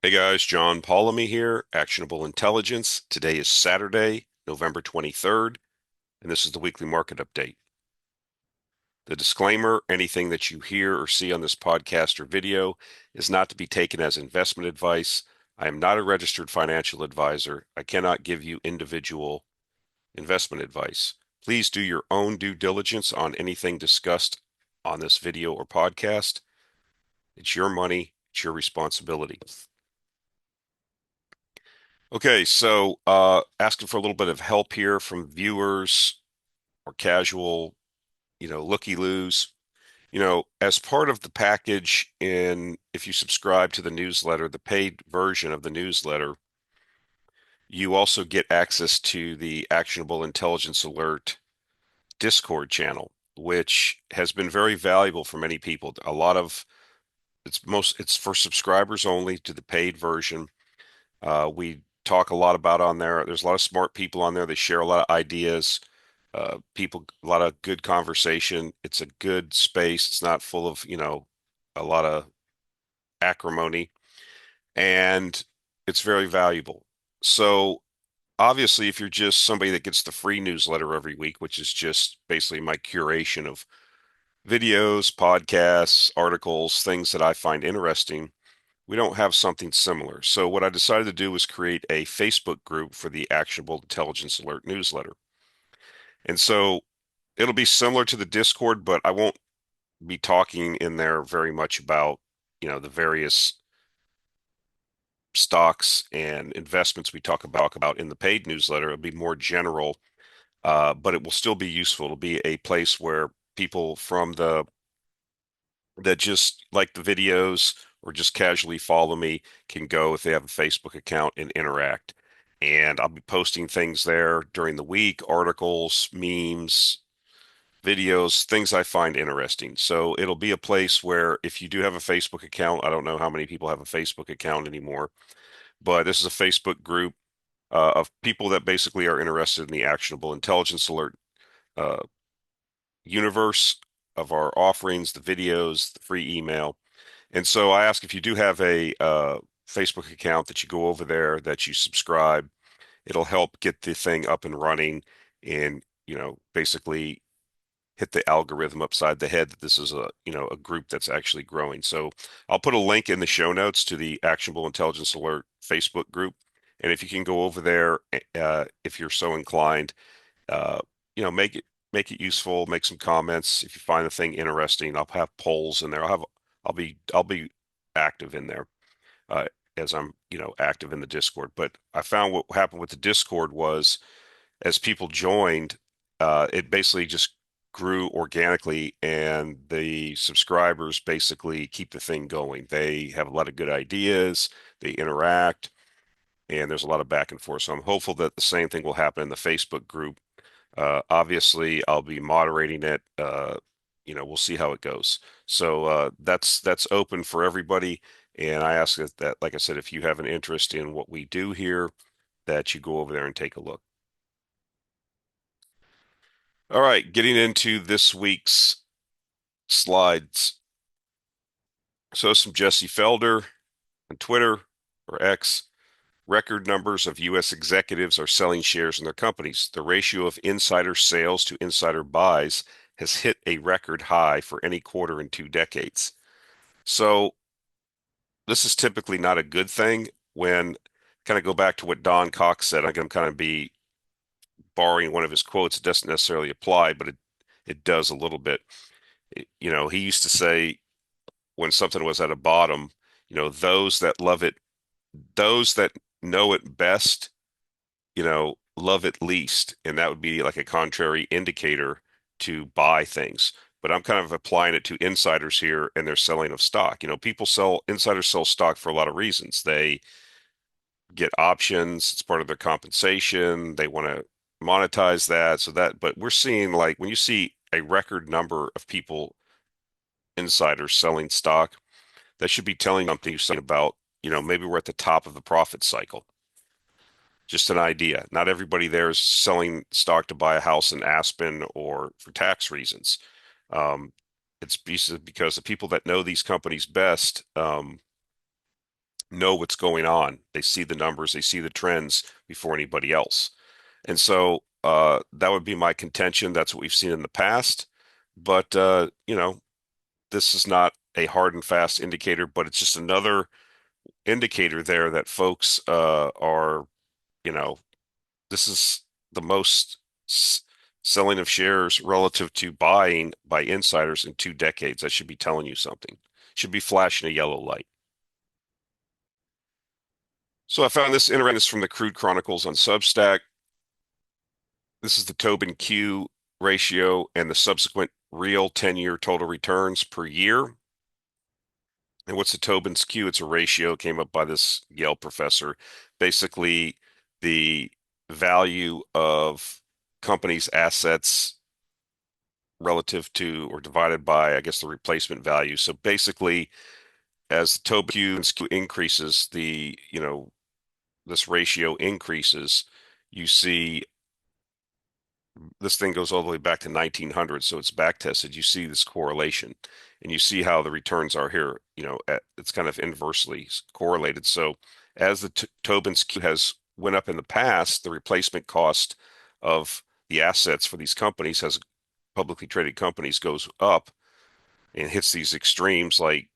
Hey guys, John Paulamy here, Actionable Intelligence. Today is Saturday, November 23rd, and this is the weekly market update. The disclaimer, anything that you hear or see on this podcast or video is not to be taken as investment advice. I am not a registered financial advisor. I cannot give you individual investment advice. Please do your own due diligence on anything discussed on this video or podcast. It's your money, it's your responsibility. Okay, so asking for a little bit of help here from viewers or casual, looky-loos. As part of the package if you subscribe to the newsletter, the paid version of the newsletter, you also get access to the Actionable Intelligence Alert Discord channel, which has been very valuable for many people. It's for subscribers only to the paid version. We talk a lot about on there. There's a lot of smart people on there. They share a lot of ideas. A lot of good conversation. It's a good space. It's not full of, a lot of acrimony, and it's very valuable. So obviously, if you're just somebody that gets the free newsletter every week, which is just basically my curation of videos, podcasts, articles, things that I find interesting, we don't have something similar. So what I decided to do was create a Facebook group for the Actionable Intelligence Alert newsletter. And so it'll be similar to the Discord, but I won't be talking in there very much about, the various stocks and investments we talk about in the paid newsletter. It'll be more general, but it will still be useful. It'll be a place where people that just like the videos or just casually follow me can go if they have a Facebook account and interact. And I'll be posting things there during the week, articles, memes, videos, things I find interesting. So it'll be a place where if you do have a Facebook account, I don't know how many people have a Facebook account anymore, but this is a Facebook group of people that basically are interested in the actionable intelligence alert uh, universe of our offerings, the videos, the free email. And so I ask if you do have a Facebook account that you go over there, that you subscribe. It'll help get the thing up and running and, basically hit the algorithm upside the head that this is a group that's actually growing. So I'll put a link in the show notes to the Actionable Intelligence Alert Facebook group. And if you can go over there, if you're so inclined, uh, make it useful, make some comments. If you find the thing interesting, I'll have polls in there. I'll be active in there uh, as I'm active in the Discord. But I found what happened with the Discord was as people joined, it basically just grew organically, and the subscribers basically keep the thing going. They have a lot of good ideas, they interact, and there's a lot of back and forth. So I'm hopeful that the same thing will happen in the Facebook group. Obviously, I'll be moderating it. We'll see how it goes. So that's open for everybody. And I ask that, like I said, if you have an interest in what we do here, that you go over there and take a look. All right, getting into this week's slides. So some Jesse Felder on Twitter or X. Record numbers of U.S. executives are selling shares in their companies. The ratio of insider sales to insider buys has hit a record high for any quarter in 2 decades. So this is typically not a good thing when kind of go back to what Don Cox said. I'm going to kind of be borrowing one of his quotes. It doesn't necessarily apply, but it does a little bit. He used to say when something was at a bottom, those that love it, those that know it best, love it least. And that would be like a contrary indicator to buy things. But I'm kind of applying it to insiders here and their selling of stock. Insiders sell stock for a lot of reasons. They get options, it's part of their compensation. They want to monetize that. But we're seeing like when you see a record number of people, insiders selling stock, that should be telling you something about, maybe we're at the top of the profit cycle. Just an idea. Not everybody there is selling stock to buy a house in Aspen or for tax reasons. It's because the people that know these companies best, know what's going on. They see the numbers, they see the trends before anybody else. And so that would be my contention. That's what we've seen in the past. But this is not a hard and fast indicator, but it's just another indicator there that folks are, you know, this is the most selling of shares relative to buying by insiders in 2 decades. That should be telling you something. Should be flashing a yellow light. So I found this interesting. This from the Crude Chronicles on Substack. This is the Tobin Q ratio and the subsequent real 10-year total returns per year. And what's the Tobin's Q? It's a ratio came up by this Yale professor. Basically, the value of companies' assets relative to or divided by, I guess, the replacement value. So basically, as the Tobin Q increases, this ratio increases, you see this thing goes all the way back to 1900, so it's back tested. You see this correlation, and you see how the returns are here. It's kind of inversely correlated. So as the Tobin's Q has went up in the past, the replacement cost of the assets for these companies, has publicly traded companies, goes up and hits these extremes like,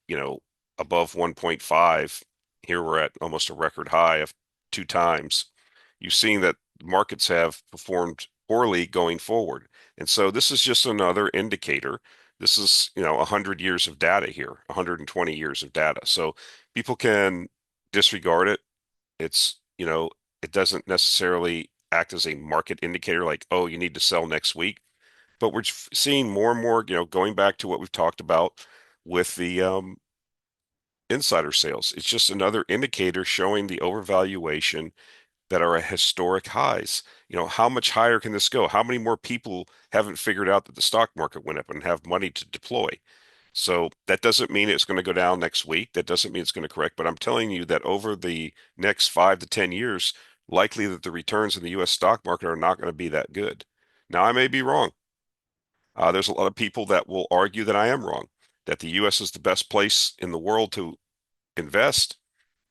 above 1.5. Here we're at almost a record high of 2 times. You've seen that markets have performed poorly going forward. And so this is just another indicator. This is, 100 years of data here, 120 years of data. So people can disregard it. It doesn't necessarily act as a market indicator like, oh, you need to sell next week. But we're seeing more and more, going back to what we've talked about with the insider sales. It's just another indicator showing the overvaluation that are at historic highs. How much higher can this go? How many more people haven't figured out that the stock market went up and have money to deploy? So that doesn't mean it's going to go down next week. That doesn't mean it's going to correct. But I'm telling you that over the next 5 to 10 years, likely that the returns in the U.S. stock market are not going to be that good. Now, I may be wrong. There's a lot of people that will argue that I am wrong, that the U.S. is the best place in the world to invest.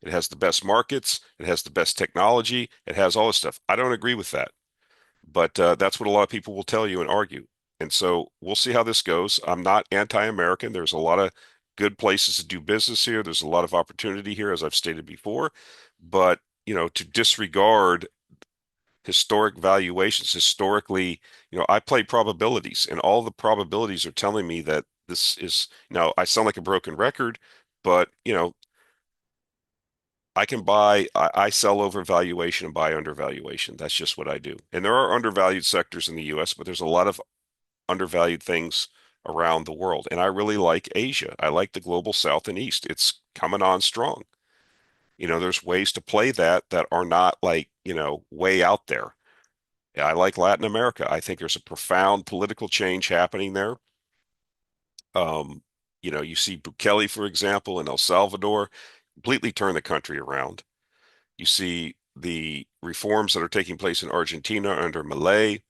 It has the best markets. It has the best technology. It has all this stuff. I don't agree with that, but that's what a lot of people will tell you and argue. And so we'll see how this goes. I'm not anti-American. There's a lot of good places to do business here. There's a lot of opportunity here, as I've stated before. But, to disregard historic valuations, historically, I play probabilities, and all the probabilities are telling me that this is, I sound like a broken record, but, I sell overvaluation and buy undervaluation. That's just what I do. And there are undervalued sectors in the US, but there's a lot of undervalued things around the world. And I really like Asia. I like the global South and East. It's coming on strong. There's ways to play that are not like, way out there. I like Latin America. I think there's a profound political change happening there. Um, you see Bukele, for example, in El Salvador, completely turn the country around. You see the reforms that are taking place in Argentina under Milei.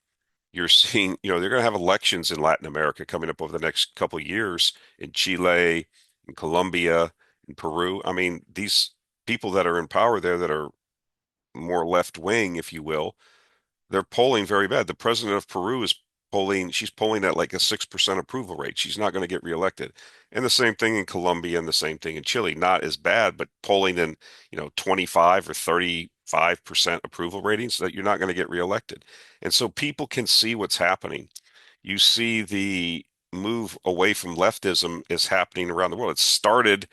You're seeing, they're going to have elections in Latin America coming up over the next couple of years in Chile, in Colombia, in Peru. I mean, these people that are in power there that are more left wing, if you will, they're polling very bad. The president of Peru is she's polling at like a 6% approval rate. She's not going to get reelected. And the same thing in Colombia and the same thing in Chile. Not as bad, but polling in, 25 or 35% approval ratings, so that you're not going to get reelected. And so people can see what's happening. You see the move away from leftism is happening around the world. It started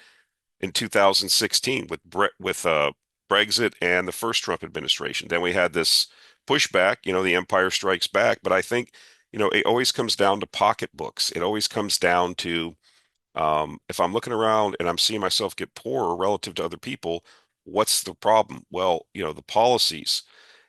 in 2016 with Brexit and the first Trump administration. Then we had this pushback, the empire strikes back. But I think, it always comes down to pocketbooks. It always comes down to if I'm looking around and I'm seeing myself get poorer relative to other people, what's the problem? Well, the policies.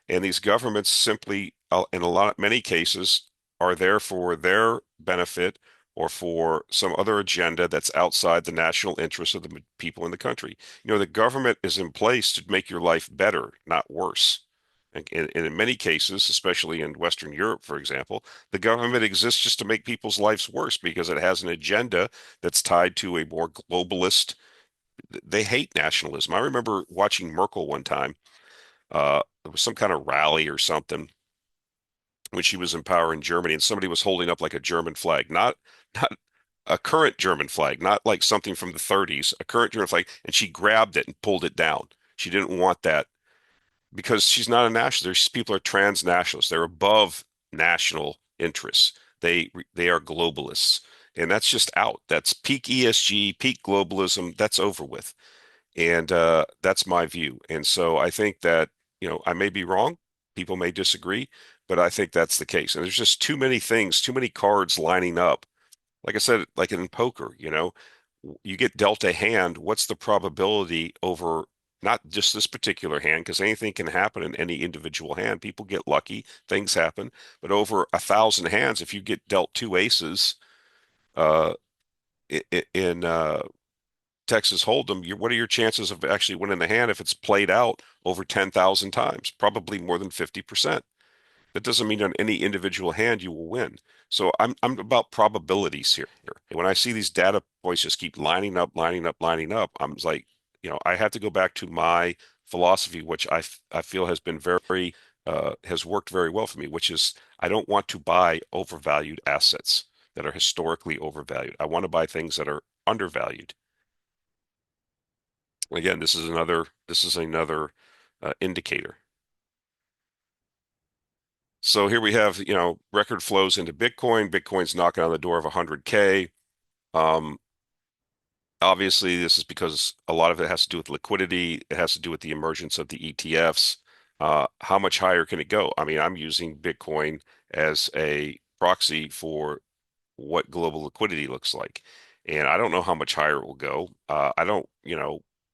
And these governments simply, in many cases, are there for their benefit or for some other agenda that's outside the national interest of the people in the country. The government is in place to make your life better, not worse. And in many cases, especially in Western Europe, for example, the government exists just to make people's lives worse because it has an agenda that's tied to a more globalist they hate nationalism. I remember watching Merkel one time. There was some kind of rally or something when she was in power in Germany, and somebody was holding up like a German flag, not a current German flag, not like something from the 30s, a current German flag, and she grabbed it and pulled it down. She didn't want that because she's not a nationalist. There's people are transnationalists. They're above national interests. They are globalists, and that's just out. That's peak ESG, peak globalism. That's over with. And that's my view. And so I think that, I may be wrong. People may disagree, but I think that's the case. And there's just too many things, too many cards lining up. Like I said, like in poker, you get dealt a hand. What's the probability over not just this particular hand, because anything can happen in any individual hand. People get lucky, things happen. But over 1,000 hands, if you get dealt two aces uh, in Texas Hold'em, what are your chances of actually winning the hand if it's played out over 10,000 times? Probably more than 50%. That doesn't mean on any individual hand you will win. So I'm about probabilities here. And when I see these data points just keep lining up, lining up, lining up, I'm like, I have to go back to my philosophy, which I feel has been has worked very well for me, which is I don't want to buy overvalued assets that are historically overvalued. I want to buy things that are undervalued. Again, this is another indicator. So here we have, record flows into Bitcoin. Bitcoin's knocking on the door of 100K. Um, Obviously, this is because a lot of it has to do with liquidity. It has to do with the emergence of the ETFs. How much higher can it go? I mean, I'm using Bitcoin as a proxy for what global liquidity looks like. And I don't know how much higher it will go. I don't,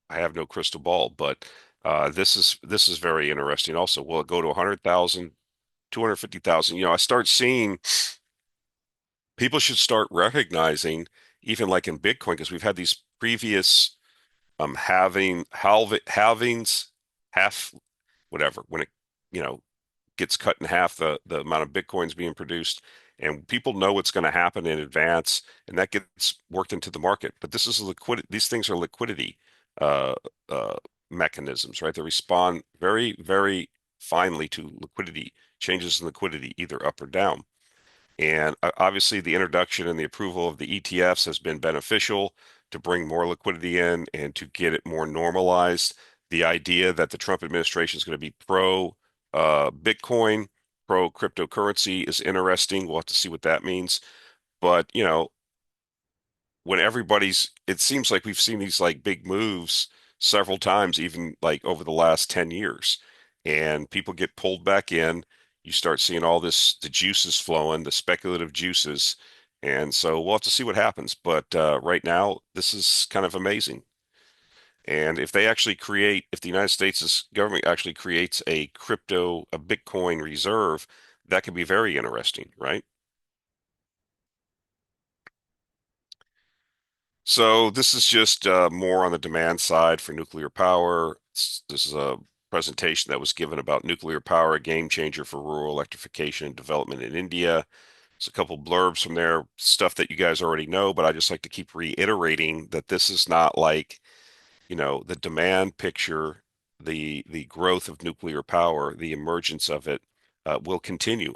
I have no crystal ball, but this is very interesting also. Will it go to 100,000, 250,000? I start seeing people should start recognizing, even like in Bitcoin, because we've had these previous halvings, half whatever, when it, you know, gets cut in half the amount of Bitcoins being produced, and people know what's going to happen in advance, and that gets worked into the market. But this is liquidity. These things are liquidity uh, uh, mechanisms, right? They respond very, very finely to liquidity changes in liquidity, either up or down. And obviously, the introduction and the approval of the ETFs has been beneficial to bring more liquidity in and to get it more normalized. The idea that the Trump administration is going to be pro Bitcoin, pro cryptocurrency is interesting. We'll have to see what that means. But, when it seems like we've seen these like big moves several times, even like over the last 10 years, and people get pulled back in. You start seeing all this, the juices flowing, the speculative juices. And so we'll have to see what happens. But right now, this is kind of amazing. And if the United States government actually creates a Bitcoin reserve, that could be very interesting, right? So this is just more on the demand side for nuclear power. This is a presentation that was given about nuclear power, a game changer for rural electrification and development in India. There's a couple blurbs from there, stuff that you guys already know, but I just like to keep reiterating that this is not like, the demand picture, the growth of nuclear power, the emergence of it will continue,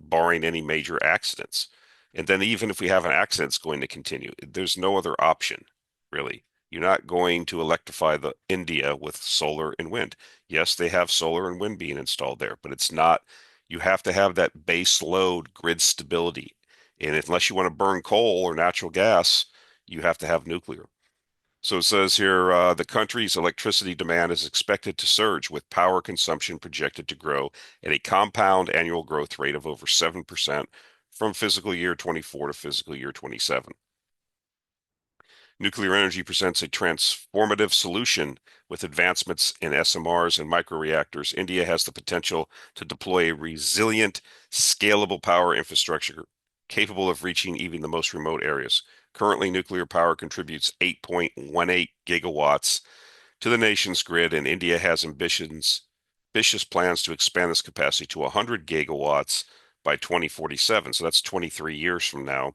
barring any major accidents. And then even if we have an accident, it's going to continue. There's no other option, really. You're not going to electrify the India with solar and wind. Yes, they have solar and wind being installed there, but it's not. You have to have that base load grid stability. And unless you want to burn coal or natural gas, you have to have nuclear. So it says here, the country's electricity demand is expected to surge, with power consumption projected to grow at a compound annual growth rate of over 7% from fiscal year 24 to fiscal year 27. Nuclear energy presents a transformative solution with advancements in SMRs and microreactors. India has the potential to deploy a resilient, scalable power infrastructure capable of reaching even the most remote areas. Currently, nuclear power contributes 8.18 gigawatts to the nation's grid, and India has ambitious plans to expand this capacity to 100 gigawatts by 2047. So that's 23 years from now.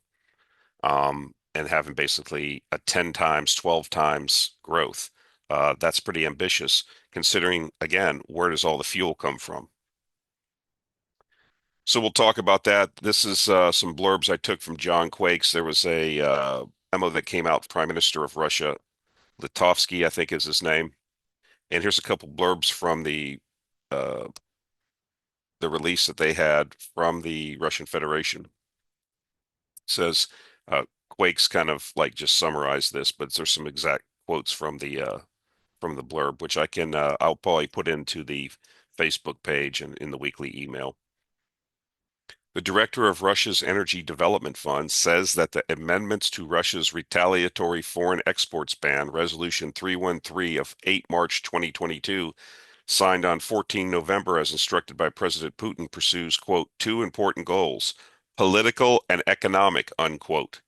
and having basically a 10 times, 12 times growth. That's pretty ambitious considering, again, where does all the fuel come from? So we'll talk about that. This is some blurbs I took from John Quakes. There was a memo that came out, Prime Minister of Russia, Litovsky, I think is his name. And here's a couple blurbs from uh, the release that they had from the Russian Federation. It says Quakes kind of like just summarized this, but there's some exact quotes from the blurb, which I'll probably put into the Facebook page and in the weekly email. The director of Russia's Energy Development Fund says that the amendments to Russia's retaliatory foreign exports ban, Resolution 313 of 8 March 2022, signed on 14 November as instructed by President Putin, pursues, quote, two important goals, political and economic, unquote.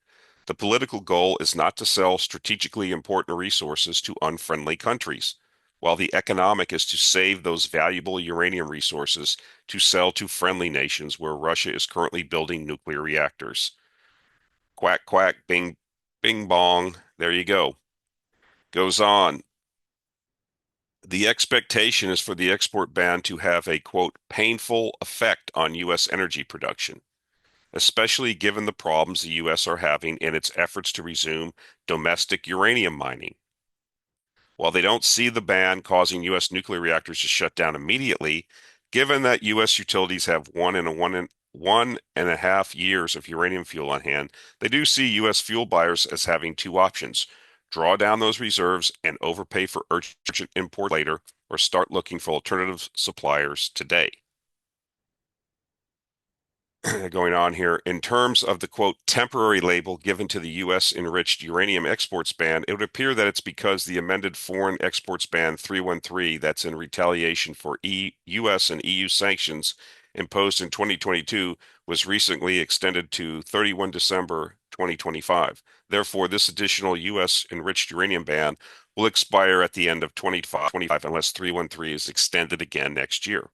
The political goal is not to sell strategically important resources to unfriendly countries, while the economic is to save those valuable uranium resources to sell to friendly nations where Russia is currently building nuclear reactors. Quack, quack, bing, bing, bong. There you go. Goes on. The expectation is for the export ban to have a, quote, painful effect on U.S. energy production, especially given the problems the U.S. are having in its efforts to resume domestic uranium mining. While they don't see the ban causing U.S. nuclear reactors to shut down immediately, given that U.S. utilities have 1.5 years of uranium fuel on hand, they do see U.S. fuel buyers as having two options: draw down those reserves and overpay for urgent import later, or start looking for alternative suppliers today. Going on here, in terms of the quote temporary label given to the U.S. enriched uranium exports ban, it would appear that it's because the amended foreign exports ban 313 that's in retaliation for U.S. and EU sanctions imposed in 2022 was recently extended to 31 December 2025. Therefore, this additional U.S. enriched uranium ban will expire at the end of 2025 unless 313 is extended again next year.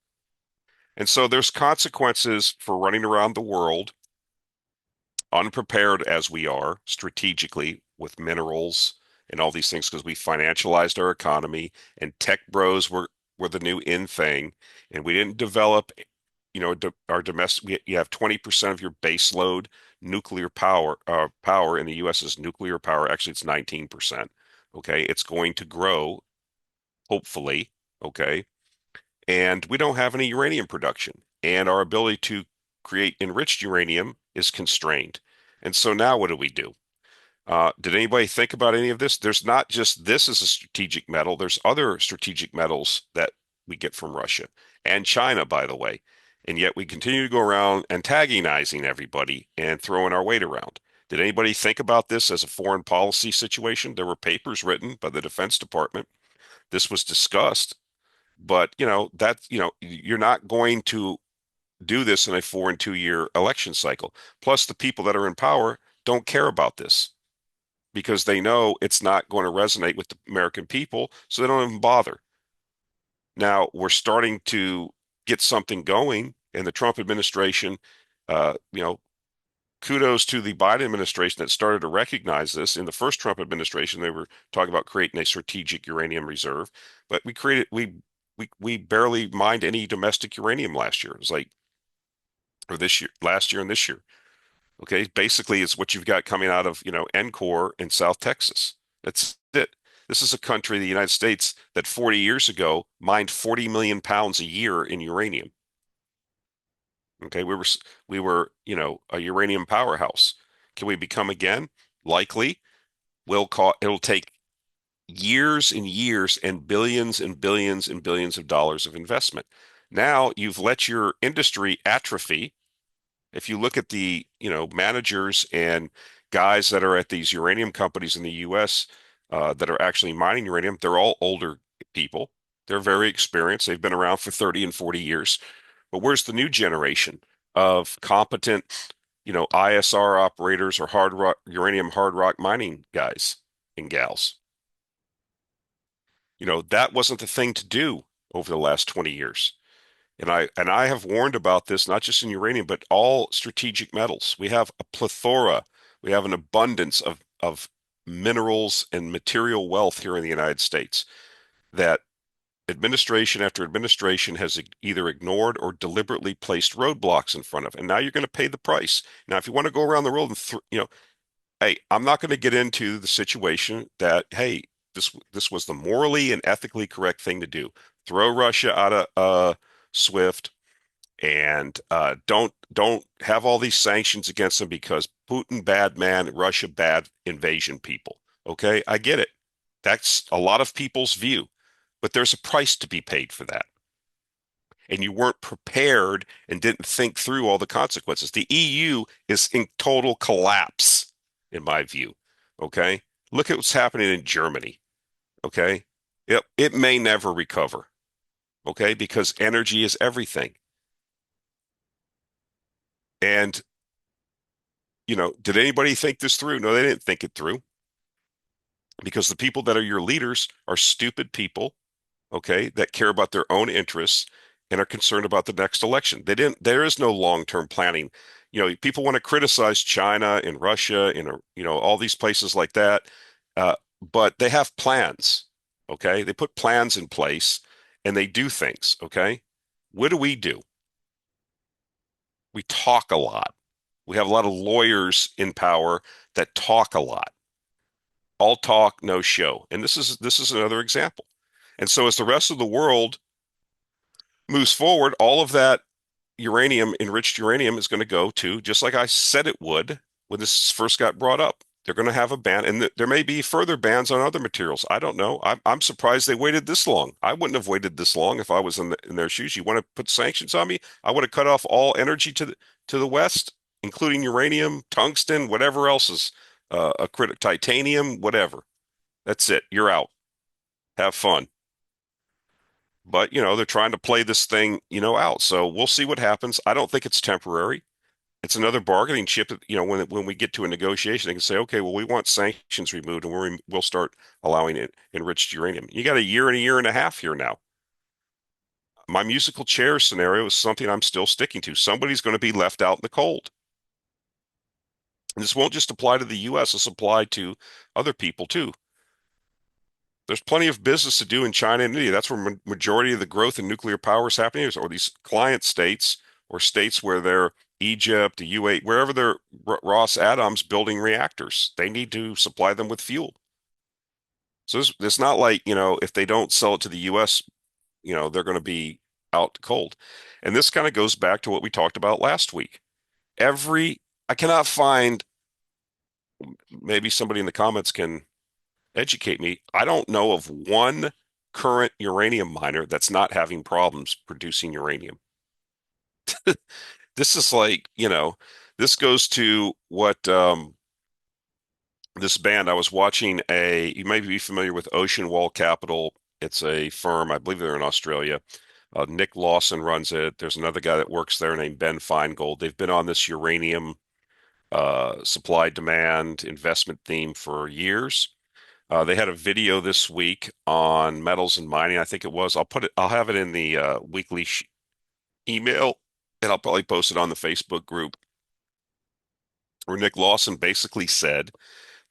And so there's consequences for running around the world unprepared as we are strategically with minerals and all these things because we financialized our economy and tech bros were the new in thing, and we didn't develop, our domestic. You have 20% of your base load nuclear power in the U.S. is nuclear power. Actually, it's 19%. Okay, it's going to grow, hopefully. Okay, and we don't have any uranium production, and our ability to create enriched uranium is constrained. And so now what do we do? Did anybody think about any of this? There's not just this as a strategic metal. There's other strategic metals that we get from Russia and China, by the way. And yet we continue to go around antagonizing everybody and throwing our weight around. Did anybody think about this as a foreign policy situation? There were papers written by the Defense Department. This was discussed, but you're not going to do this in a 4 and 2 year election cycle. Plus, the people that are in power don't care about this because they know it's not going to resonate with the American people, so they don't even bother. Now we're starting to get something going in the Trump administration. Uh, you know, Kudos to the Biden administration that started to recognize this. In the first Trump administration, they were talking about creating a strategic uranium reserve, but we barely mined any domestic uranium last year. It was like, or this year, last year and this year. Okay, basically, it's what you've got coming out of, NCORE in South Texas. That's it. This is a country, the United States, that 40 years ago mined 40 million pounds a year in uranium. Okay, we were, a uranium powerhouse. Can we become again? Likely. It'll take years and years and billions and billions and billions of dollars of investment. Now you've let your industry atrophy. If you look at the, managers and guys that are at these uranium companies in the U.S. That are actually mining uranium, they're all older people. They're very experienced. They've been around for 30 and 40 years. But where's the new generation of competent, ISR operators or hard rock mining guys and gals? That wasn't the thing to do over the last 20 years. And I have warned about this, not just in uranium, but all strategic metals. We have a plethora We have an abundance of minerals and material wealth here in the United States that administration after administration has either ignored or deliberately placed roadblocks in front of. And now you're going to pay the price. Now, if you want to go around the world and, hey, I'm not going to get into the situation that, hey, this was the morally and ethically correct thing to do. Throw Russia out of SWIFT and don't have all these sanctions against them because Putin bad man, Russia bad invasion people. Okay, I get it. That's a lot of people's view, but there's a price to be paid for that. And you weren't prepared and didn't think through all the consequences. The EU is in total collapse, in my view. Okay, look at what's happening in Germany. Okay, it may never recover. Okay, because energy is everything. And did anybody think this through? No, they didn't think it through because the people that are your leaders are stupid people, okay, that care about their own interests and are concerned about the next election. There is no long-term planning. People want to criticize China and Russia and, all these places like that. Uh, but they have plans, okay? They put plans in place and they do things, okay? What do? We talk a lot. We have a lot of lawyers in power that talk a lot. All talk, no show. And this is another example. And so as the rest of the world moves forward, all of that uranium, enriched uranium, is going to go to, just like I said it would when this first got brought up. They're going to have a ban, and there may be further bans on other materials. I don't know. I'm surprised they waited this long. I wouldn't have waited this long if I was in their shoes. You want to put sanctions on me? I would have cut off all energy to the West, including uranium, tungsten, whatever else is a critic, titanium, whatever. That's it. You're out. Have fun. But, they're trying to play this thing, out. So we'll see what happens. I don't think it's temporary. It's another bargaining chip that, when we get to a negotiation, they can say, okay, well, we want sanctions removed and we'll start allowing it enriched uranium. You got a year and a year and a half here now. My musical chair scenario is something I'm still sticking to. Somebody's going to be left out in the cold. And this won't just apply to the US, it's applied to other people too. There's plenty of business to do in China and India. That's where majority of the growth in nuclear power is happening, or these client states or states where they're Egypt, the U8, wherever they're Ross Adams building reactors. They need to supply them with fuel. So it's not like, if they don't sell it to the US, they're going to be out cold. And this kind of goes back to what we talked about last week. I cannot find, maybe somebody in the comments can educate me. I don't know of one current uranium miner that's not having problems producing uranium. This is like, this goes to what this band I was watching you may be familiar with Ocean Wall Capital. It's a firm, I believe they're in Australia. Nick Lawson runs it. There's another guy that works there named Ben Feingold. They've been on this uranium supply demand investment theme for years. They had a video this week on metals and mining. I think it was. I'll have it in the weekly email, and I'll probably post it on the Facebook group, where Nick Lawson basically said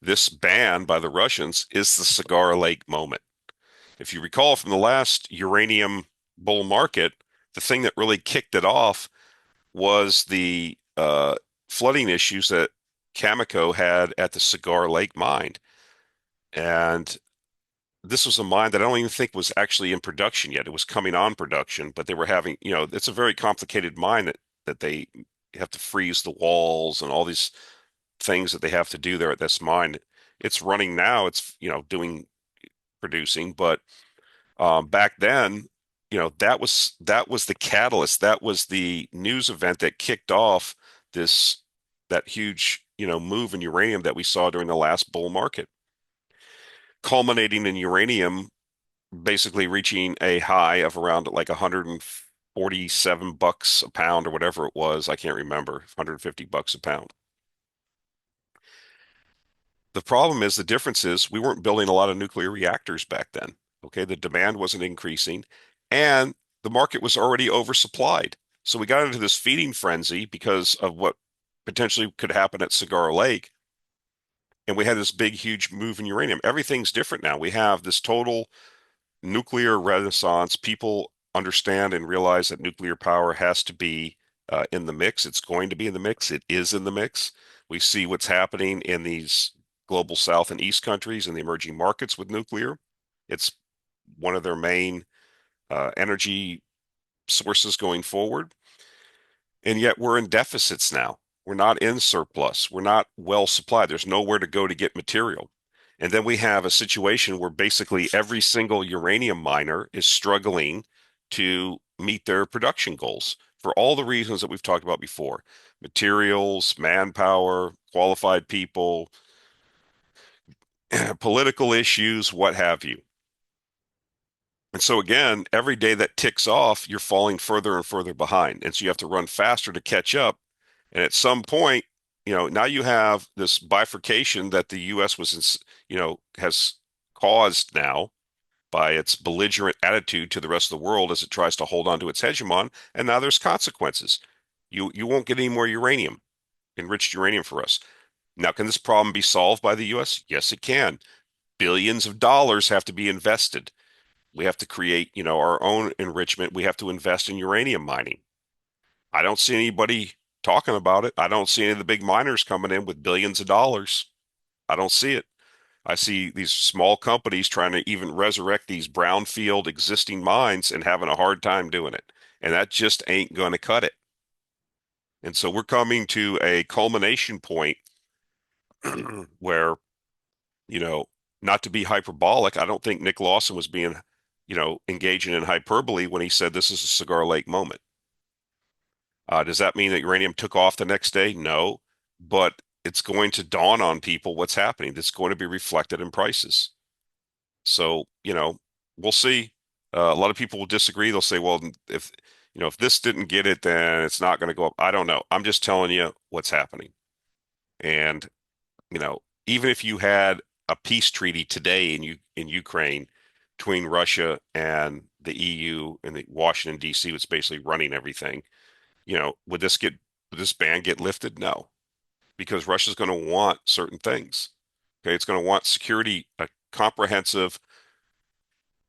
this ban by the Russians is the Cigar Lake moment. If you recall from the last uranium bull market, the thing that really kicked it off was the flooding issues that Cameco had at the Cigar Lake mine. And this was a mine that I don't even think was actually in production yet. It was coming on production, but they were having, it's a very complicated mine that they have to freeze the walls and all these things that they have to do there at this mine. It's running now. It's, doing producing, but back then, that was the catalyst. That was the news event that kicked off this that huge, move in uranium that we saw during the last bull market, culminating in uranium basically reaching a high of around like 147 bucks a pound or whatever it was. I can't remember, 150 bucks a pound. The problem is the difference is we weren't building a lot of nuclear reactors back then. Okay, the demand wasn't increasing and the market was already oversupplied. So we got into this feeding frenzy because of what potentially could happen at Cigar Lake. And we had this big, huge move in uranium. Everything's different now. We have this total nuclear renaissance. People understand and realize that nuclear power has to be in the mix. It's going to be in the mix. It is in the mix. We see what's happening in these global South and East countries and the emerging markets with nuclear. It's one of their main energy sources going forward. And yet we're in deficits now. We're not in surplus. We're not well supplied. There's nowhere to go to get material. And then we have a situation where basically every single uranium miner is struggling to meet their production goals for all the reasons that we've talked about before: materials, manpower, qualified people, political issues, what have you. And so again, every day that ticks off, you're falling further and further behind. And so you have to run faster to catch up. And at some point, now you have this bifurcation that the U.S. has caused now by its belligerent attitude to the rest of the world as it tries to hold on to its hegemon. And now there's consequences. You won't get any more uranium, enriched uranium for us. Now, can this problem be solved by the U.S.? Yes, it can. Billions of dollars have to be invested. We have to create, our own enrichment. We have to invest in uranium mining. I don't see anybody talking about it. I don't see any of the big miners coming in with billions of dollars. I don't see it. I see these small companies trying to even resurrect these brownfield existing mines and having a hard time doing it. And that just ain't going to cut it. And so we're coming to a culmination point where, you know, not to be hyperbolic, I don't think Nick Lawson was being, engaging in hyperbole when he said this is a Cigar Lake moment. Does that mean that uranium took off the next day? No, but it's going to dawn on people what's happening. That's going to be reflected in prices. So, we'll see. A lot of people will disagree. They'll say, well, if this didn't get it, then it's not going to go up. I don't know. I'm just telling you what's happening. And, even if you had a peace treaty today in Ukraine between Russia and the EU and the Washington, D.C., was basically running everything, would this ban get lifted? No, because Russia's going to want certain things. Okay, it's going to want security, a comprehensive,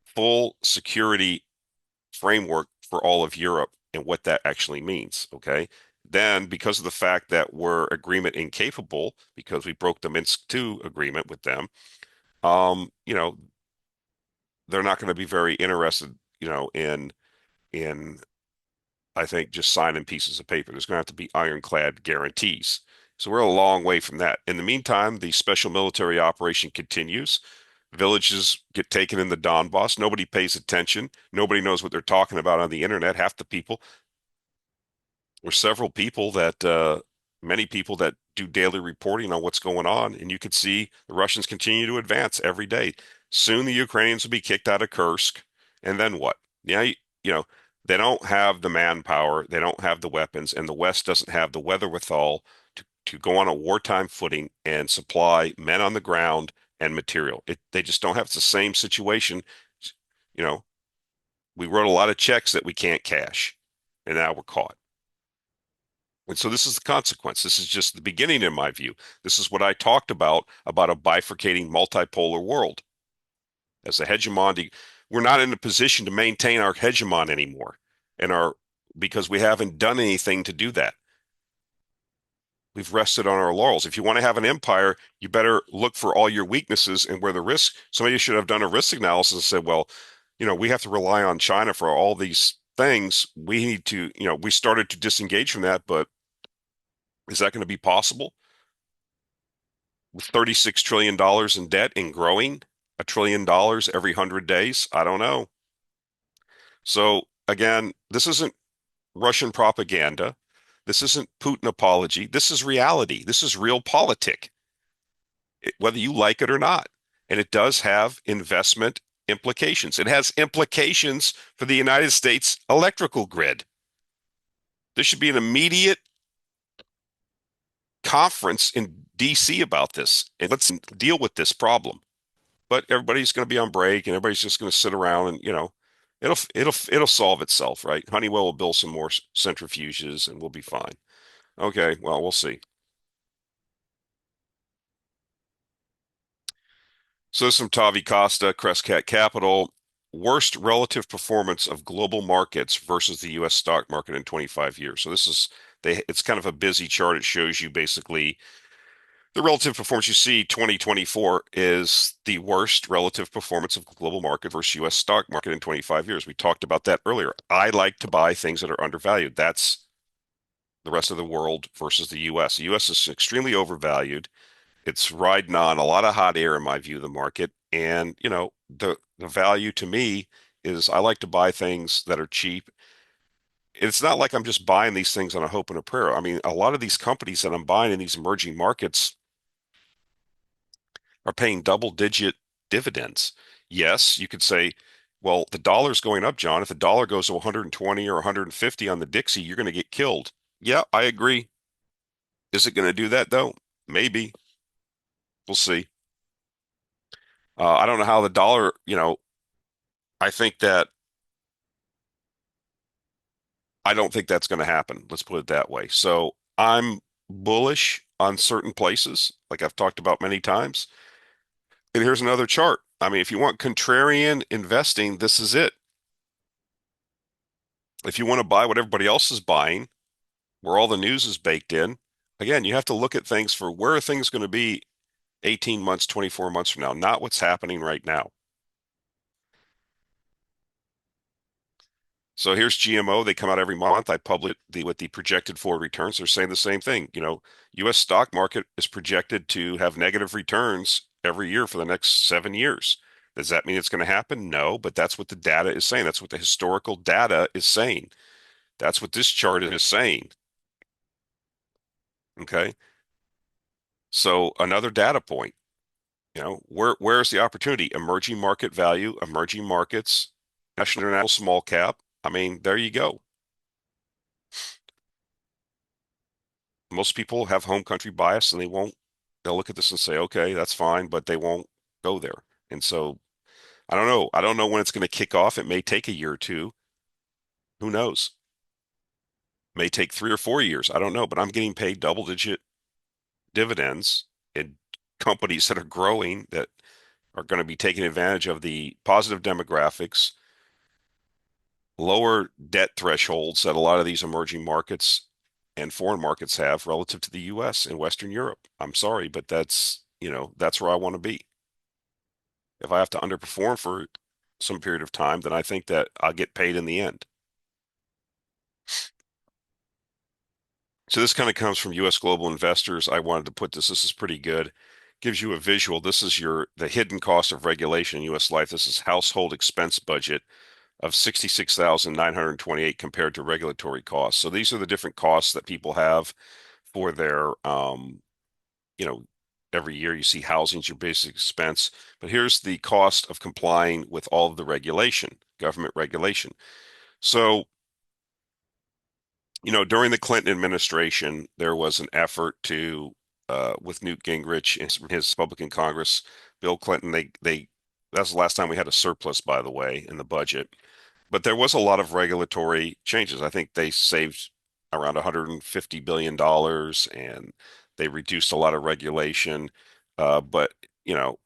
full security framework for all of Europe and what that actually means. Okay. Then, because of the fact that we're agreement incapable, because we broke the Minsk II agreement with them, um, you know, they're not going to be very interested, in I think just signing pieces of paper. There's going to have to be ironclad guarantees. So we're a long way from that. In the meantime, the special military operation continues. Villages get taken in the Donbass. Nobody pays attention. Nobody knows what they're talking about on the internet. Half the people, or several people many people that do daily reporting on what's going on, and you could see the Russians continue to advance every day. Soon the Ukrainians will be kicked out of Kursk, and then what? Yeah, you know, they don't have the manpower, they don't have the weapons, and the West doesn't have the wherewithal to go on a wartime footing and supply men on the ground and material. They just don't have. It's the same situation. You know, we wrote a lot of checks that we can't cash, and now we're caught. And so this is the consequence. This is just the beginning, in my view. This is what I talked about a bifurcating multipolar world. As a hegemon, we're not in a position to maintain our hegemon anymore, and our because we haven't done anything to do that. We've rested on our laurels. If you want to have an empire, you better look for all your weaknesses and where the risk. Somebody should have done a risk analysis and said, well, we have to rely on China for all these things. We need to, we started to disengage from that, but is that going to be possible with $36 trillion in debt and growing $1 trillion every 100 days? I don't know. So again, this isn't Russian propaganda. This isn't Putin apology. This is reality. This is real politic, whether you like it or not. And it does have investment implications. It has implications for the United States electrical grid. There should be an immediate conference in DC about this, and let's deal with this problem. But everybody's going to be on break, and everybody's just going to sit around, and it'll solve itself, right? Honeywell will build some more centrifuges, and we'll be fine. Okay, well, we'll see. So this is from Tavi Costa, Crescat Capital. Worst relative performance of global markets versus the U.S. stock market in 25 years. So this is it's kind of a busy chart. It shows you basically the relative performance. You see 2024 is the worst relative performance of global market versus U.S. stock market in 25 years. We talked about that earlier. I like to buy things that are undervalued. That's the rest of the world versus the U.S. The U.S. is extremely overvalued. It's riding on a lot of hot air in my view of the market. And, the value to me is I like to buy things that are cheap. It's not like I'm just buying these things on a hope and a prayer. I mean, a lot of these companies that I'm buying in these emerging markets are paying double digit dividends. Yes, you could say, well, the dollar's going up, John. If the dollar goes to 120 or 150 on the Dixie, you're going to get killed. Yeah, I agree. Is it going to do that though? Maybe. We'll see. I don't know how the dollar, I think that I don't think that's going to happen. Let's put it that way. So I'm bullish on certain places, like I've talked about many times. And here's another chart. I mean, if you want contrarian investing, this is it. If you want to buy what everybody else is buying, where all the news is baked in, again, you have to look at things for where are things going to be 18 months, 24 months from now, not what's happening right now. So here's GMO. They come out every month. I publish with the projected forward returns. They're saying the same thing. U.S. stock market is projected to have negative returns every year for the next 7 years. Does that mean it's going to happen? No, but that's what the data is saying. That's what the historical data is saying. That's what this chart is saying. Okay. So another data point, where's the opportunity? Emerging market value, emerging markets, national, international, small cap. I mean, there you go. Most people have home country bias and they'll look at this and say, okay, that's fine, but they won't go there. And so I don't know. I don't know when it's going to kick off. It may take a year or two. Who knows? It may take 3 or 4 years. I don't know, but I'm getting paid double digit dividends in companies that are growing that are going to be taking advantage of the positive demographics, lower debt thresholds that a lot of these emerging markets and foreign markets have relative to the US and Western Europe. I'm sorry, but that's where I want to be. If I have to underperform for some period of time, then I think that I'll get paid in the end. So this kind of comes from US Global Investors. I wanted to put this. This is pretty good. Gives you a visual. This is the hidden cost of regulation in US life. This is household expense budget of 66,928 compared to regulatory costs. So these are the different costs that people have for their you know, every year you see housing's your basic expense, but here's the cost of complying with all of the regulation, government regulation. So, during the Clinton administration, there was an effort to, with Newt Gingrich and his Republican Congress, Bill Clinton, that's the last time we had a surplus, by the way, in the budget. But there was a lot of regulatory changes. I think they saved around $150 billion dollars and they reduced a lot of regulation. But, you know,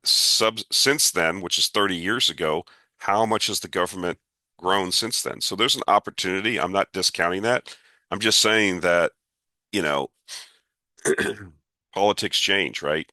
since then, which is 30 years ago, how much has the government grown since then? So there's an opportunity. I'm not discounting that. I'm just saying that, you know, politics change, right?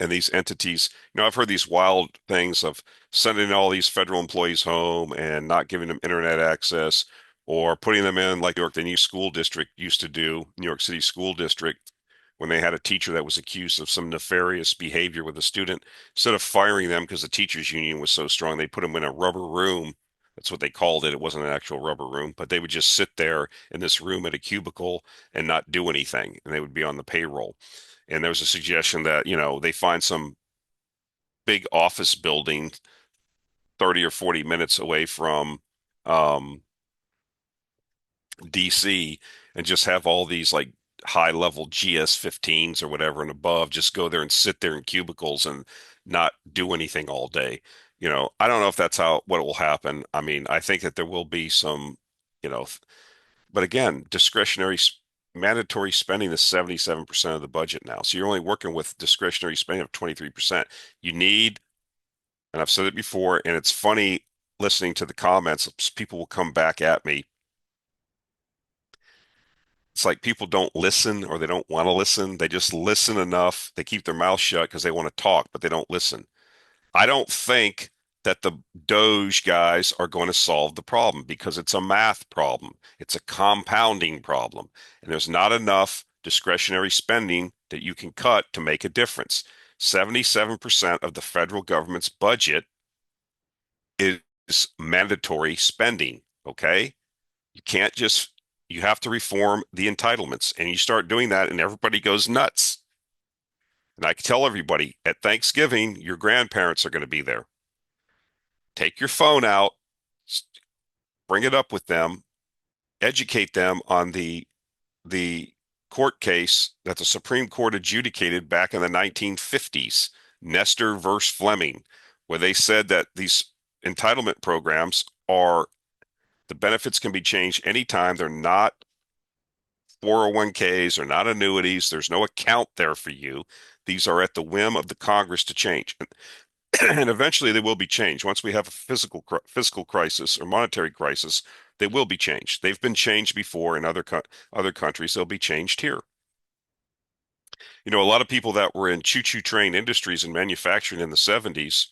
And these entities, I've heard these wild things of sending all these federal employees home and not giving them internet access or putting them in like New York, the new school district used to do, New York City School District, when they had a teacher that was accused of some nefarious behavior with a student. Instead of firing them because the teachers union was so strong, they put them in a rubber room. That's what they called it. It wasn't an actual rubber room, but they would just sit there in this room at a cubicle and not do anything, and they would be on the payroll. And there was a suggestion that, they find some big office building 30 or 40 minutes away from um, DC and just have all these like high level GS-15s or whatever and above just go there and sit there in cubicles and not do anything all day. I don't know if that's what will happen. I mean, I think that there will be some, you know, but again, discretionary mandatory spending is 77% of the budget now. So you're only working with discretionary spending of 23%. You need, and I've said it before, and it's funny listening to the comments, people will come back at me. It's like people don't listen or they don't want to listen. They just listen enough. They keep their mouth shut because they want to talk, but they don't listen. I don't think that the Doge guys are going to solve the problem because it's a math problem. It's a compounding problem. And there's not enough discretionary spending that you can cut to make a difference. 77% of the federal government's budget is mandatory spending, okay? You can't just, you have to reform the entitlements. And you start doing that, and everybody goes nuts. And I can tell everybody at Thanksgiving, your grandparents are going to be there. Take your phone out, bring it up with them, educate them on the court case that the Supreme Court adjudicated back in the 1950s, Nestor versus Fleming, where they said that these entitlement programs are the benefits can be changed anytime. They're not 401ks, they're not annuities. There's no account there for you. These are at the whim of the Congress to change. And eventually they will be changed. Once we have a fiscal crisis or monetary crisis, they will be changed. They've been changed before in other countries. They'll be changed here. You know, a lot of people that were in choo-choo train industries and manufacturing in the 70s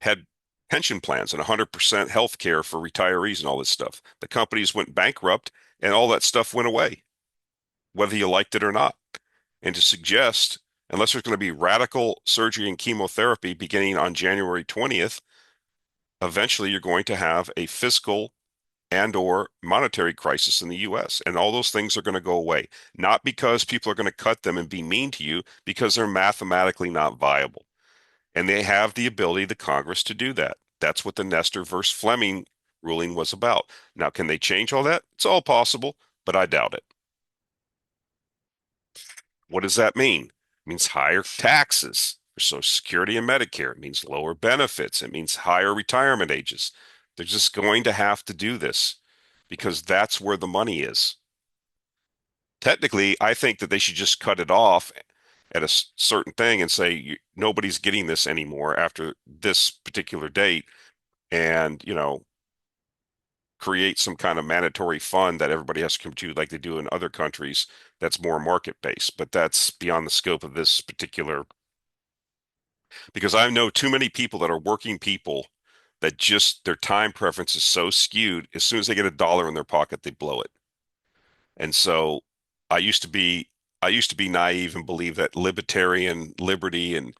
had pension plans and 100% health care for retirees and all this stuff. The companies went bankrupt and all that stuff went away, whether you liked it or not. And to suggest, unless there's going to be radical surgery and chemotherapy beginning on January 20th, eventually you're going to have a fiscal and or monetary crisis in the US, and all those things are going to go away, not because people are going to cut them and be mean to you, because they're mathematically not viable, and they have the ability, the Congress, to do that. That's what the Nestor versus Fleming ruling was about. Now, can they change all that? It's all possible, but I doubt it. What does that mean? It means higher taxes for Social Security and Medicare. It means lower benefits. It means higher retirement ages. They're just going to have to do this because that's where the money is. Technically, I think that they should just cut it off at a certain thing and say nobody's getting this anymore after this particular date, and create some kind of mandatory fund that everybody has to come to like they do in other countries that's more market based. But that's beyond the scope of this particular, because I know too many people that are working people that just their time preference is so skewed. As soon as they get a dollar in their pocket, they blow it. And so I used to be I used to be naive and believe that libertarian liberty, and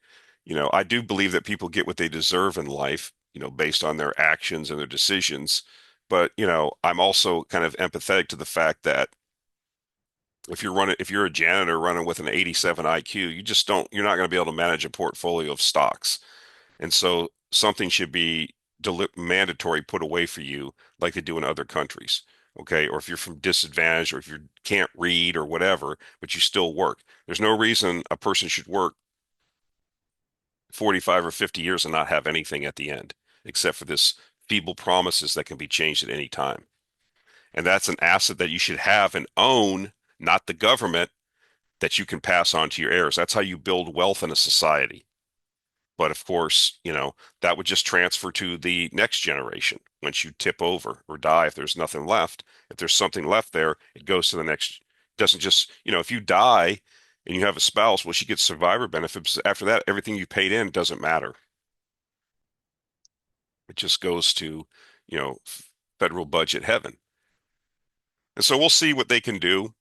I do believe that people get what they deserve in life, based on their actions and their decisions. But, I'm also kind of empathetic to the fact that if you're a janitor running with an 87 IQ, you're not going to be able to manage a portfolio of stocks. And so something should be mandatory put away for you like they do in other countries. Okay. Or if you're from disadvantaged or if you can't read or whatever, but you still work. There's no reason a person should work 45 or 50 years and not have anything at the end, except for this feeble promises that can be changed at any time. And that's an asset that you should have and own, not the government, that you can pass on to your heirs. That's how you build wealth in a society. But of course, that would just transfer to the next generation once you tip over or die. If there's nothing left, if there's something left there, it goes to the next. It doesn't just, if you die and you have a spouse, well, she gets survivor benefits. After that, everything you paid in doesn't matter. It just goes to, federal budget heaven. And so we'll see what they can do.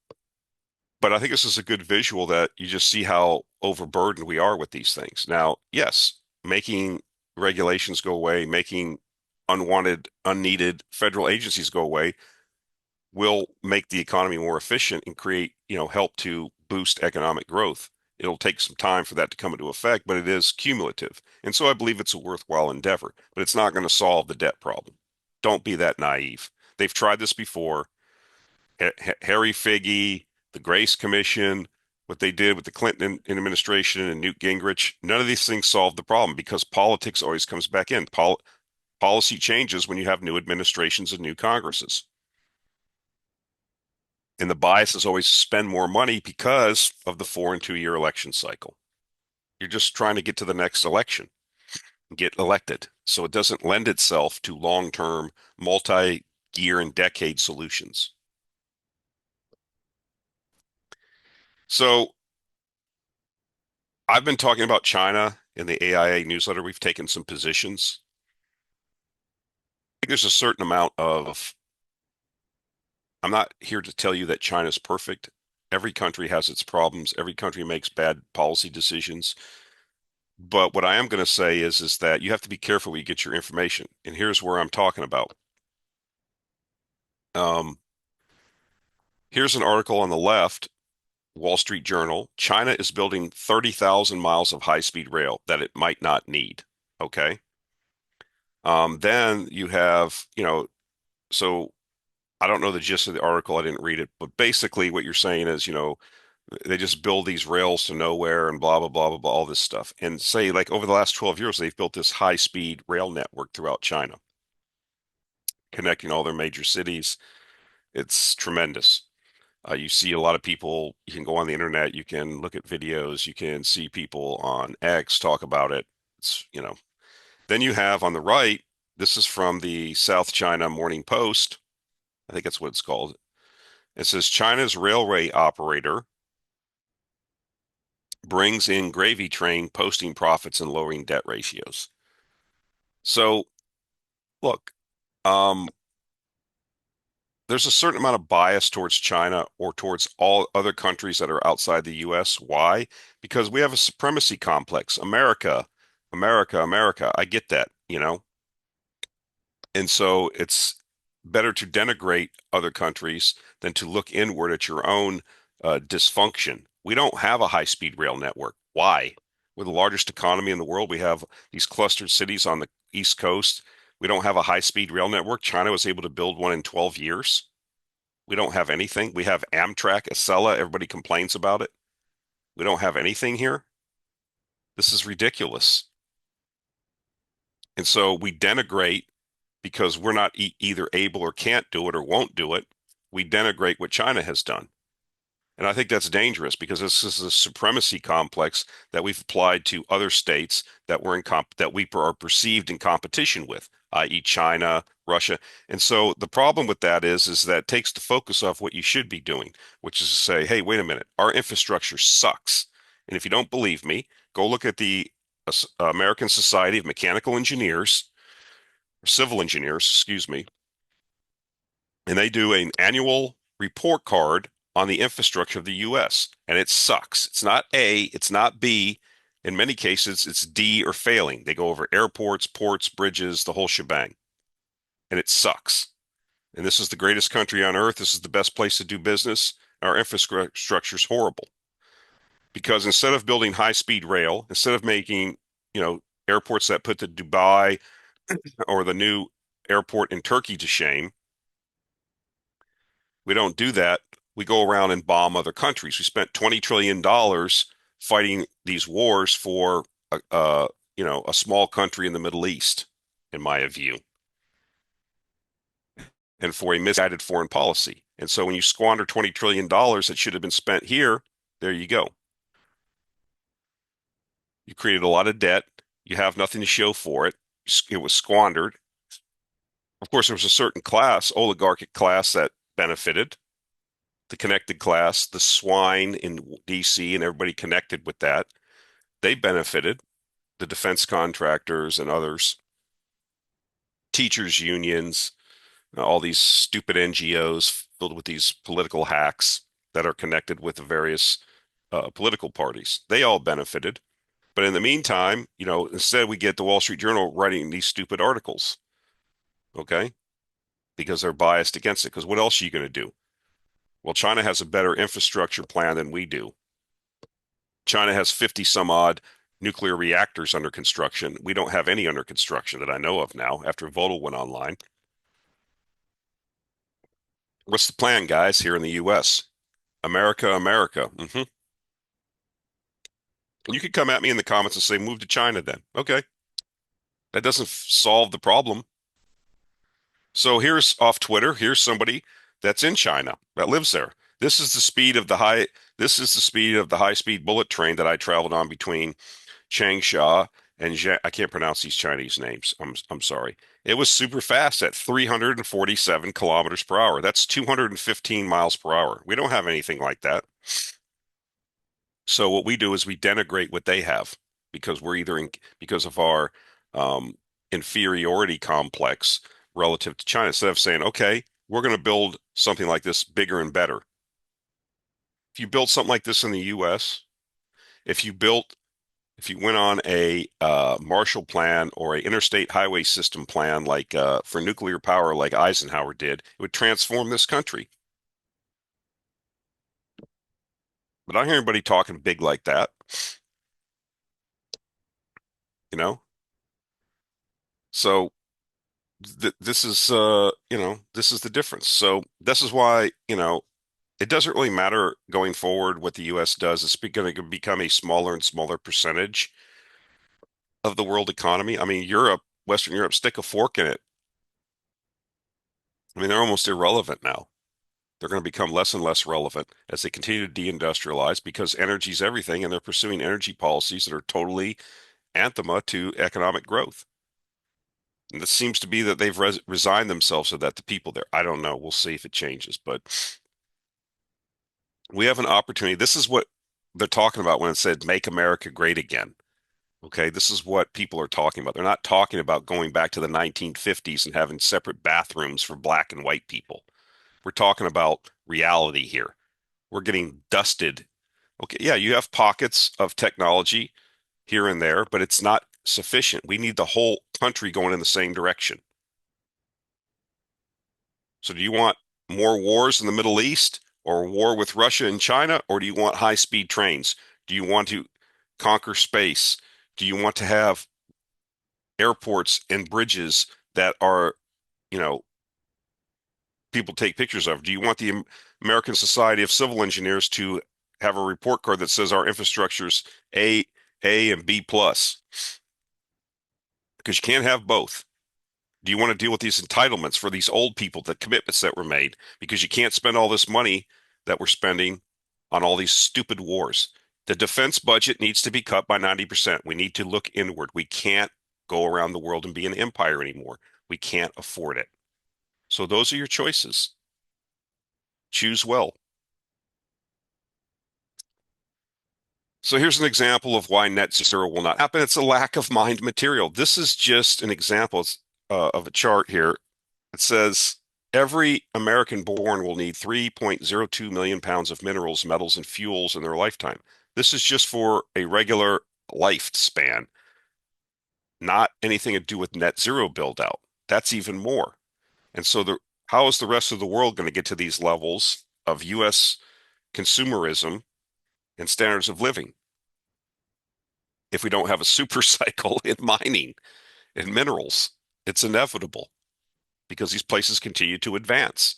But I think this is a good visual that you just see how overburdened we are with these things. Now, yes, making regulations go away, making unwanted, unneeded federal agencies go away will make the economy more efficient and create, help to boost economic growth. It'll take some time for that to come into effect, but it is cumulative. And so I believe it's a worthwhile endeavor, but it's not going to solve the debt problem. Don't be that naive. They've tried this before. Harry Figge, the Grace Commission, what they did with the Clinton administration and Newt Gingrich, none of these things solve the problem because politics always comes back in. Policy changes when you have new administrations and new Congresses. And the bias is always to spend more money because of the 4 and 2 year election cycle. You're just trying to get to the next election and get elected. So it doesn't lend itself to long-term, multi-year and decade solutions. So I've been talking about China in the AIA newsletter. We've taken some positions. I think there's a certain amount of, I'm not here to tell you that China's perfect. Every country has its problems. Every country makes bad policy decisions. But what I am going to say is that you have to be careful where you get your information. And here's where I'm talking about. Um, Here's an article on the left, Wall Street Journal. China is building 30,000 miles of high-speed rail that it might not need. Okay. Then you have, so I don't know the gist of the article. I didn't read it, but basically what you're saying is, they just build these rails to nowhere and blah, blah, blah, blah, blah, all this stuff. And say like over the last 12 years, they've built this high-speed rail network throughout China, connecting all their major cities. It's tremendous. You see a lot of people, you can go on the internet, you can look at videos, you can see people on X talk about it. Then you have on the right, this is from the South China Morning Post. I think that's what it's called. It says China's railway operator brings in gravy train, posting profits and lowering debt ratios. So look, um, there's a certain amount of bias towards China or towards all other countries that are outside the US. Why? Because we have a supremacy complex. America, America, America. I get that. And so it's better to denigrate other countries than to look inward at your own dysfunction. We don't have a high-speed rail network. Why? We're the largest economy in the world. We have these clustered cities on the East Coast. We don't have a high-speed rail network. China was able to build one in 12 years. We don't have anything. We have Amtrak, Acela. Everybody complains about it. We don't have anything here. This is ridiculous. And so we denigrate because we're not either able or can't do it or won't do it. We denigrate what China has done. And I think that's dangerous because this is a supremacy complex that we've applied to other states that that we are perceived in competition with, i.e. China, Russia. And so the problem with that is that it takes the focus off what you should be doing, which is to say, hey, wait a minute, our infrastructure sucks. And if you don't believe me, go look at the American Society of Mechanical Engineers, or Civil Engineers, excuse me, and they do an annual report card on the infrastructure of the U.S. and it sucks. It's not A, it's not B. In many cases, it's D or failing. They go over airports, ports, bridges, the whole shebang, and it sucks. And this is the greatest country on earth. This is the best place to do business. Our infrastructure is horrible because instead of building high-speed rail, instead of making, airports that put the Dubai or the new airport in Turkey to shame, we don't do that. We go around and bomb other countries. We spent $20 trillion fighting these wars for a small country in the Middle East, in my view, and for a misguided foreign policy. And so when you squander $20 trillion that should have been spent here, there you go. You created a lot of debt. You have nothing to show for it. It was squandered. Of course, there was a certain class, oligarchic class, that benefited. The connected class, the swine in DC and everybody connected with that, they benefited. The defense contractors and others, teachers unions, all these stupid NGOs filled with these political hacks that are connected with the various political parties. They all benefited. But in the meantime, instead we get the Wall Street Journal writing these stupid articles, okay? Because they're biased against it. Because what else are you going to do? Well, China has a better infrastructure plan than we do. China has 50 some odd nuclear reactors under construction. We don't have any under construction that I know of now after Vogtle went online. What's the plan, guys, here in the US? America, America. You could come at me in the comments and say, move to China then. Okay. That doesn't solve the problem. So here's off Twitter. Here's somebody that's in China that lives there. This is the speed of the high. This is the speed of the high-speed bullet train that I traveled on between Changsha and I can't pronounce these Chinese names. I'm sorry. It was super fast at 347 kilometers per hour. That's 215 miles per hour. We don't have anything like that. So what we do is we denigrate what they have because we're either because of our um, inferiority complex relative to China. Instead of saying, okay, we're going to build something like this bigger and better. If you build something like this in the U.S., if you built if you went on a Marshall Plan or a interstate highway system plan like for nuclear power like Eisenhower did, it would transform this country. But I don't hear anybody talking big like that, you know? So this is this is the difference. So this is why, it doesn't really matter going forward what the US does. It's going to become a smaller and smaller percentage of the world economy. I mean, Europe, Western Europe, stick a fork in it. I mean, they're almost irrelevant now. They're going to become less and less relevant as they continue to deindustrialize because energy is everything, and they're pursuing energy policies that are totally anathema to economic growth. And it seems to be that they've resigned themselves to that, the people there. I don't know. We'll see if it changes, but we have an opportunity. This is what they're talking about when it said "Make America Great Again." Okay, this is what people are talking about. They're not talking about going back to the 1950s and having separate bathrooms for black and white people. We're talking about reality here. We're getting dusted. Okay, yeah, you have pockets of technology here and there, but it's not sufficient. We need the whole country going in the same direction. So do you want more wars in the Middle East or war with Russia and China, or do you want high-speed trains? Do you want to conquer space? Do you want to have airports and bridges that are, you know, people take pictures of? Do you want the American Society of Civil Engineers to have a report card that says our infrastructure's A, A and B plus? Because you can't have both. Do you want to deal with these entitlements for these old people, the commitments that were made? Because you can't spend all this money that we're spending on all these stupid wars. The defense budget needs to be cut by 90%. We need to look inward. We can't go around the world and be an empire anymore. We can't afford it. So those are your choices. Choose well. So here's an example of why net zero will not happen. It's a lack of mined material. This is just an example of a chart here. It says every American born will need 3.02 million pounds of minerals, metals, and fuels in their lifetime. This is just for a regular lifespan, not anything to do with net zero build out. That's even more. And so how is the rest of the world going to get to these levels of US consumerism and standards of living if we don't have a super cycle in mining and minerals? It's inevitable because these places continue to advance.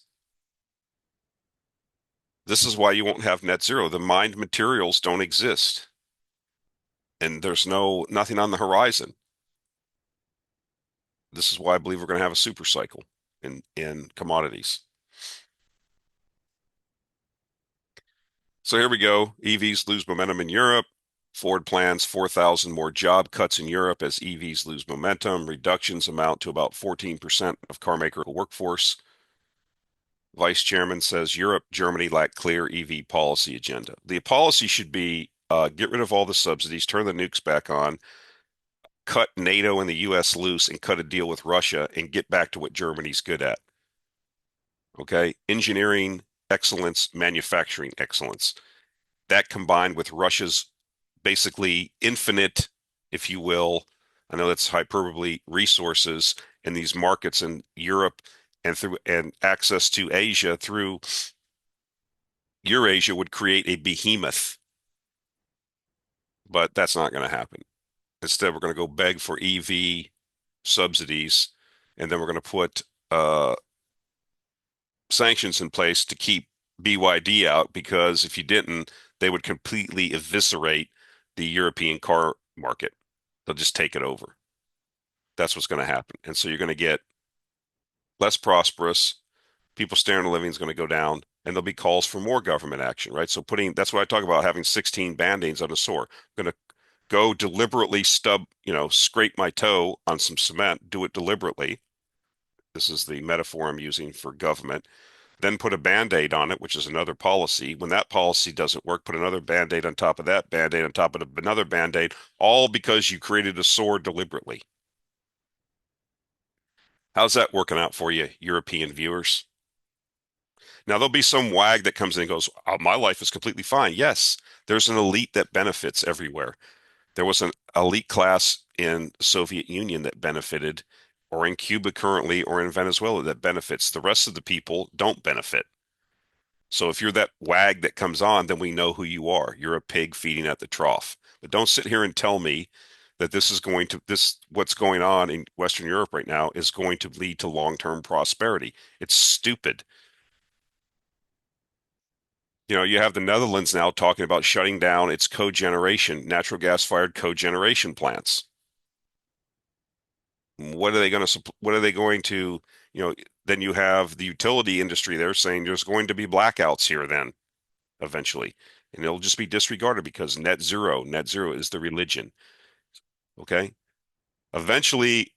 This is why you won't have net zero. The mined materials don't exist, and there's nothing on the horizon. This is why I believe we're going to have a super cycle in commodities. So here we go. EVs lose momentum in Europe. Ford plans 4,000 more job cuts in Europe as EVs lose momentum. Reductions amount to about 14% of car maker workforce. Vice Chairman says Europe, Germany lack clear EV policy agenda. The policy should be get rid of all the subsidies, turn the nukes back on, cut NATO and the US loose, and cut a deal with Russia and get back to what Germany's good at. Okay. Engineering excellence, manufacturing excellence. That combined with Russia's basically infinite, if you will, I know that's hyperbole, resources in these markets in Europe and access to Asia through Eurasia would create a behemoth, but that's not going to happen. Instead, we're going to go beg for EV subsidies, and then we're going to put sanctions in place to keep BYD out because if you didn't, they would completely eviscerate the European car market. They'll just take it over. That's what's going to happen. And so you're going to get less prosperous. People's standard of living is going to go down. and there'll be calls for more government action, right? So that's what I talk about having 16 band-aids on a sore. I'm going to go deliberately scrape my toe on some cement, do it deliberately. This is the metaphor I'm using for government. Then put a band-aid on it, which is another policy. When that policy doesn't work, put another band-aid on top of that band-aid on top of another band-aid, all because you created a sore deliberately. How's that working out for you, European viewers? Now, there'll be some wag that comes in and goes, oh, my life is completely fine. Yes, there's an elite that benefits everywhere. There was an elite class in the Soviet Union that benefited, or in Cuba currently, or in Venezuela that benefits. The rest of the people don't benefit. So if you're that wag that comes on, then we know who you are. You're a pig feeding at the trough. But don't sit here and tell me that what's going on in Western Europe right now is going to lead to long-term prosperity. It's stupid. You have the Netherlands now talking about shutting down its cogeneration, natural gas-fired cogeneration plants. What are they going to, you know, then you have the utility industry there saying there's going to be blackouts here then eventually. And it'll just be disregarded because net zero is the religion. Okay. Eventually,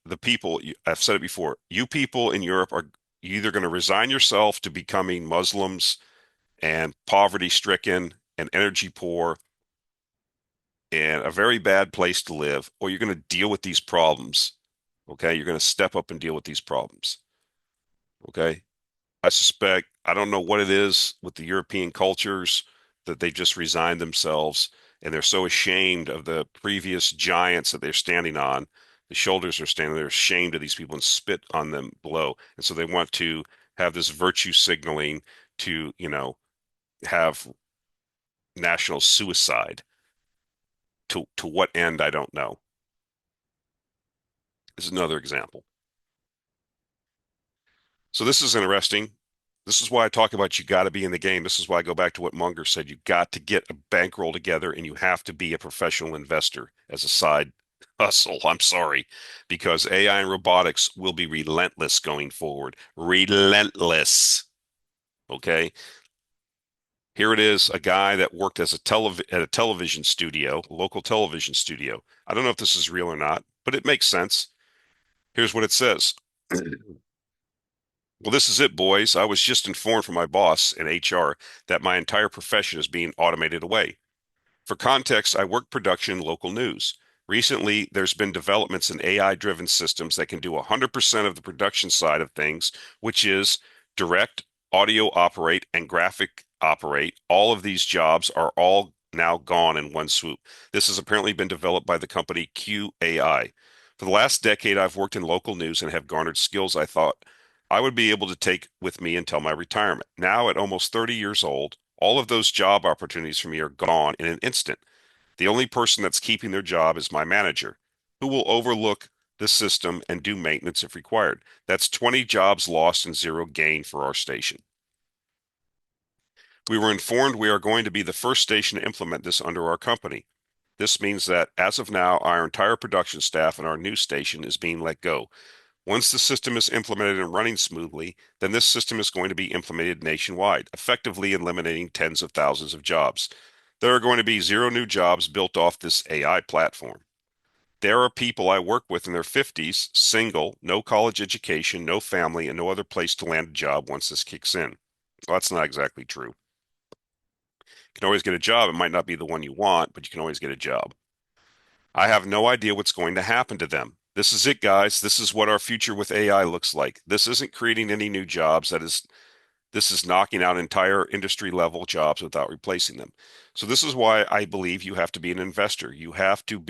I've said it before, you people in Europe are either going to resign yourself to becoming Muslims and poverty stricken and energy poor and a very bad place to live, or you're going to deal with these problems. Okay. You're going to step up and deal with these problems. Okay. I don't know what it is with the European cultures that they just resigned themselves and they're so ashamed of the previous giants that they're standing on. The shoulders are standing, they're ashamed of these people and spit on them below. And so they want to have this virtue signaling to, have national suicide. To what end, I don't know. This is another example. So this is interesting. This is why I talk about you got to be in the game. This is why I go back to what Munger said. You got to get a bankroll together and you have to be a professional investor as a side hustle. I'm sorry, because AI and robotics will be relentless going forward. Relentless. Okay. Here it is, a guy that worked as at a television studio, a local television studio. I don't know if this is real or not, but it makes sense. Here's what it says. Well, this is it, boys. I was just informed from my boss in HR that my entire profession is being automated away. For context, I work production in local news. Recently, there's been developments in AI-driven systems that can do 100% of the production side of things, which is direct, audio operate, and graphic operate. All of these jobs are all now gone in one swoop. This has apparently been developed by the company QAI. For the last decade, I've worked in local news and have garnered skills I thought I would be able to take with me until my retirement. Now, at almost 30 years old, all of those job opportunities for me are gone in an instant. The only person that's keeping their job is my manager, who will overlook the system and do maintenance if required. That's 20 jobs lost and zero gain for our station. We were informed we are going to be the first station to implement this under our company. This means that as of now, our entire production staff and our new station is being let go. Once the system is implemented and running smoothly, then this system is going to be implemented nationwide, effectively eliminating tens of thousands of jobs. There are going to be zero new jobs built off this AI platform. There are people I work with in their 50s, single, no college education, no family, and no other place to land a job once this kicks in. Well, that's not exactly true. You can always get a job. It might not be the one you want, but you can always get a job. I have no idea what's going to happen to them. This is it, guys. This is what our future with AI looks like. This isn't creating any new jobs. This is knocking out entire industry level jobs without replacing them. So this is why I believe you have to be an investor. You have to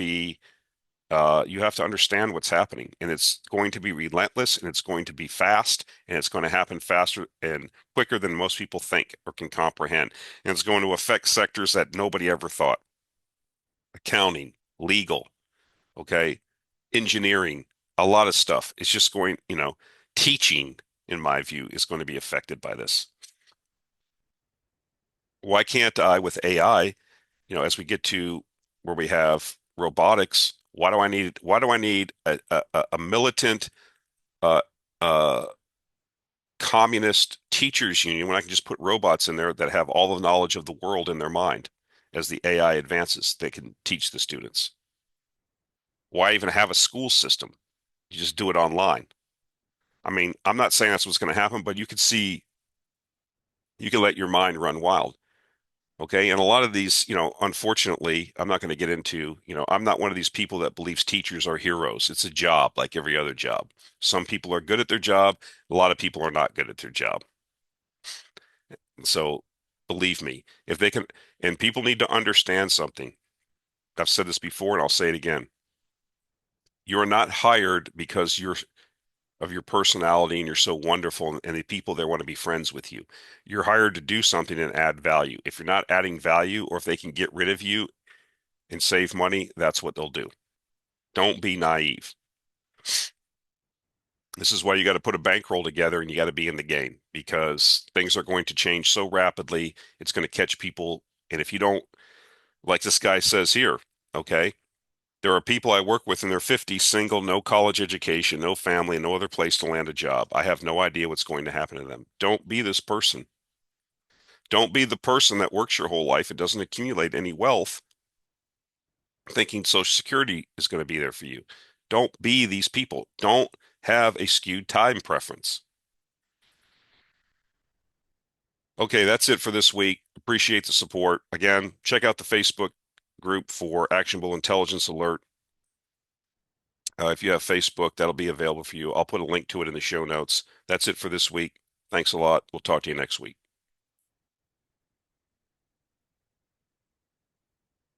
understand what's happening, and it's going to be relentless, and it's going to be fast, and it's going to happen faster and quicker than most people think or can comprehend. And it's going to affect sectors that nobody ever thought. Accounting, legal, okay, engineering, a lot of stuff. It's just teaching, in my view, is going to be affected by this. Why can't I, with AI, as we get to where we have robotics, why do I need a militant uh, uh, communist teachers union when I can just put robots in there that have all the knowledge of the world in their mind as the AI advances? They can teach the students. Why even have a school system? You just do it online. I mean, I'm not saying that's what's going to happen, but you could see, you can let your mind run wild. Okay. And a lot of these, unfortunately, I'm not going to get into, I'm not one of these people that believes teachers are heroes. It's a job like every other job. Some people are good at their job. A lot of people are not good at their job. So believe me, if they can, and people need to understand something. I've said this before and I'll say it again. You are not hired because you're of your personality and you're so wonderful and the people there want to be friends with you. You're hired to do something and add value. If you're not adding value or if they can get rid of you and save money, that's what they'll do. Don't be naive. This is why you got to put a bankroll together and you got to be in the game because things are going to change so rapidly. It's going to catch people. And if you don't, like this guy says here, okay, there are people I work with in their 50s, single, no college education, no family, no other place to land a job. I have no idea what's going to happen to them. Don't be this person. Don't be the person that works your whole life and doesn't accumulate any wealth thinking Social Security is going to be there for you. Don't be these people. Don't have a skewed time preference. Okay, that's it for this week. Appreciate the support. Again, check out the Facebook group for Actionable Intelligence Alert. If you have Facebook, that'll be available for you. I'll put a link to it in the show notes. That's it for this week. Thanks a lot. We'll talk to you next week.